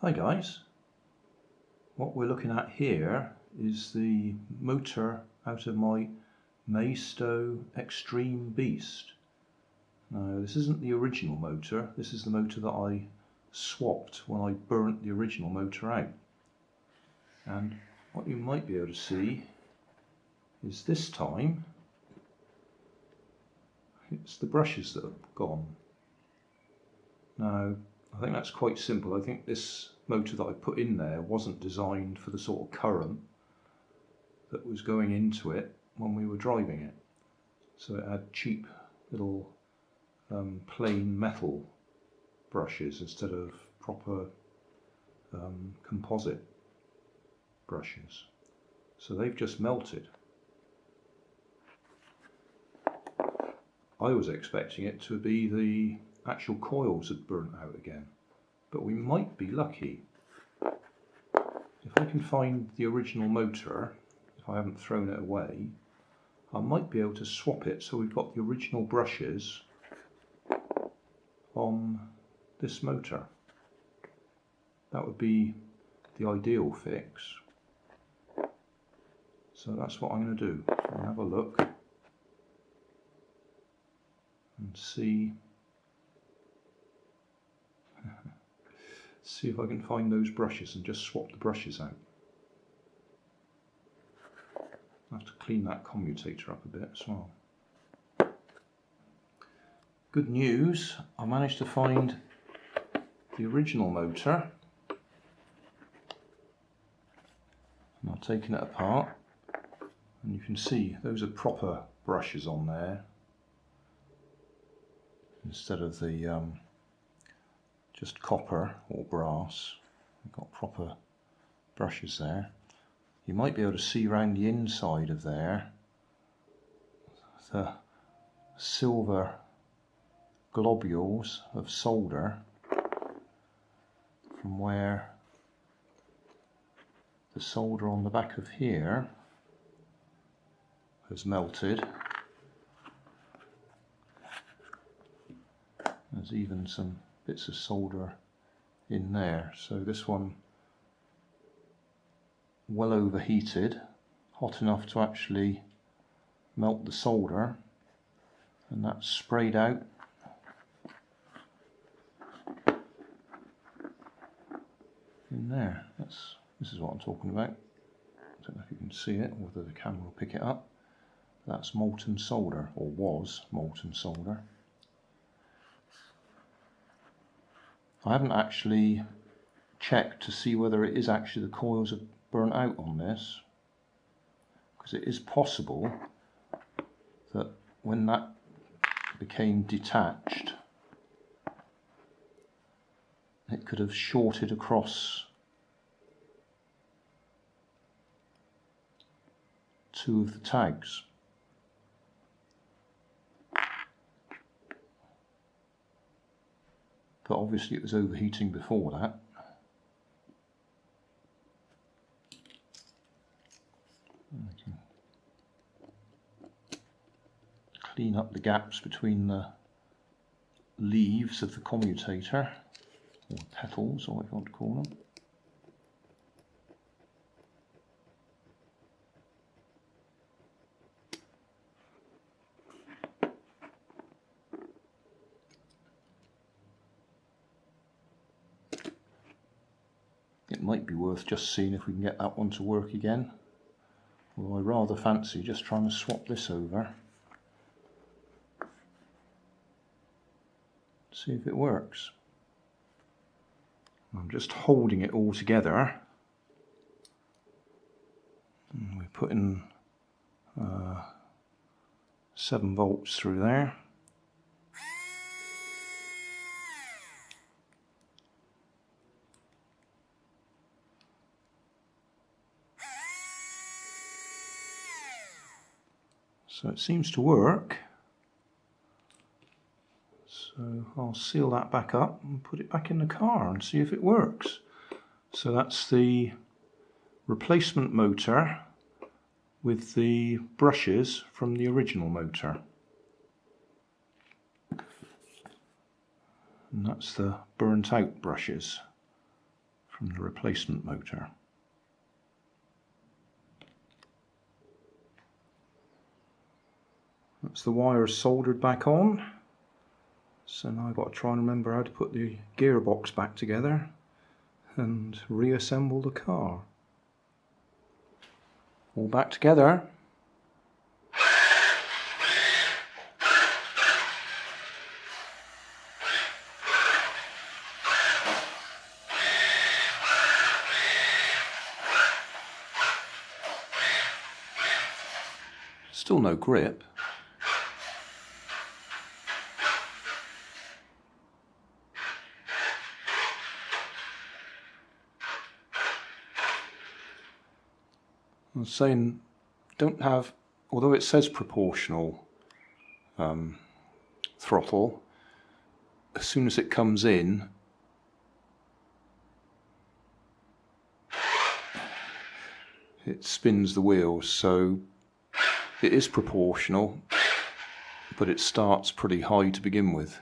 Hi guys, what we're looking at here is the motor out of my Maisto Extreme Beast. Now this isn't the original motor, this is the motor that I swapped when I burnt the original motor out. And what you might be able to see is this time it's the brushes that have gone. Now I think that's quite simple. I think this motor that I put in there wasn't designed for the sort of current that was going into it when we were driving it. So it had cheap little plain metal brushes instead of proper composite brushes. So they've just melted. I was expecting it to be the actual coils had burnt out again, but we might be lucky. If I can find the original motor, if I haven't thrown it away, I might be able to swap it so we've got the original brushes on this motor. That would be the ideal fix. So that's what I'm going to do. I'll have a look and see if I can find those brushes and just swap the brushes out. I have to clean that commutator up a bit as well. Good news, I managed to find the original motor. And I've taken it apart and you can see those are proper brushes on there instead of the just copper or brass. We've got proper brushes there. You might be able to see around the inside of there the silver globules of solder from where the solder on the back of here has melted. There's even some bits of solder in there, so this one well overheated, hot enough to actually melt the solder, and that's sprayed out in there. This is what I'm talking about. I don't know if you can see it or whether the camera will pick it up. That's molten solder, or was molten solder. I haven't actually checked to see whether it is actually the coils have burnt out on this, because it is possible that when that became detached it could have shorted across two of the tags. But obviously it was overheating before that. I can clean up the gaps between the leaves of the commutator, or petals, or what you want to call them. It might be worth just seeing if we can get that one to work again. Although I rather fancy just trying to swap this over. See if it works. I'm just holding it all together. And we're putting 7 volts through there. So it seems to work. So I'll seal that back up and put it back in the car and see if it works. So that's the replacement motor with the brushes from the original motor. And that's the burnt out brushes from the replacement motor. That's the wires soldered back on. So now I've got to try and remember how to put the gearbox back together and reassemble the car. All back together. Still no grip. I was saying, don't have, although it says proportional throttle, as soon as it comes in, it spins the wheels, so it is proportional, but it starts pretty high to begin with.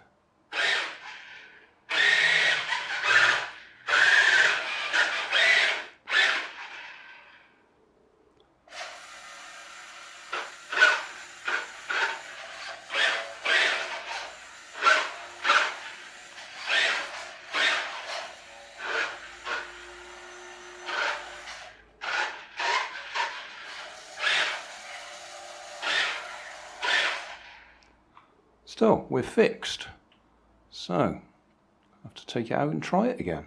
Still, we're fixed, so I have to take it out and try it again.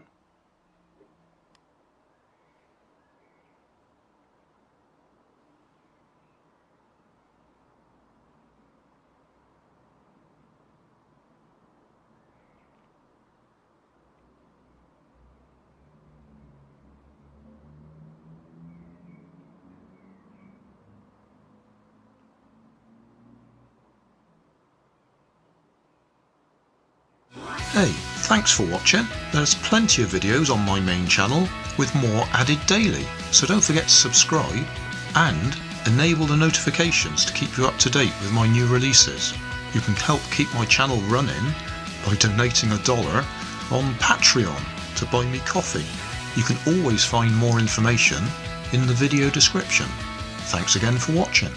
Hey, thanks for watching. There's plenty of videos on my main channel with more added daily, so don't forget to subscribe and enable the notifications to keep you up to date with my new releases. You can help keep my channel running by donating $1 on Patreon to buy me coffee. You can always find more information in the video description. Thanks again for watching.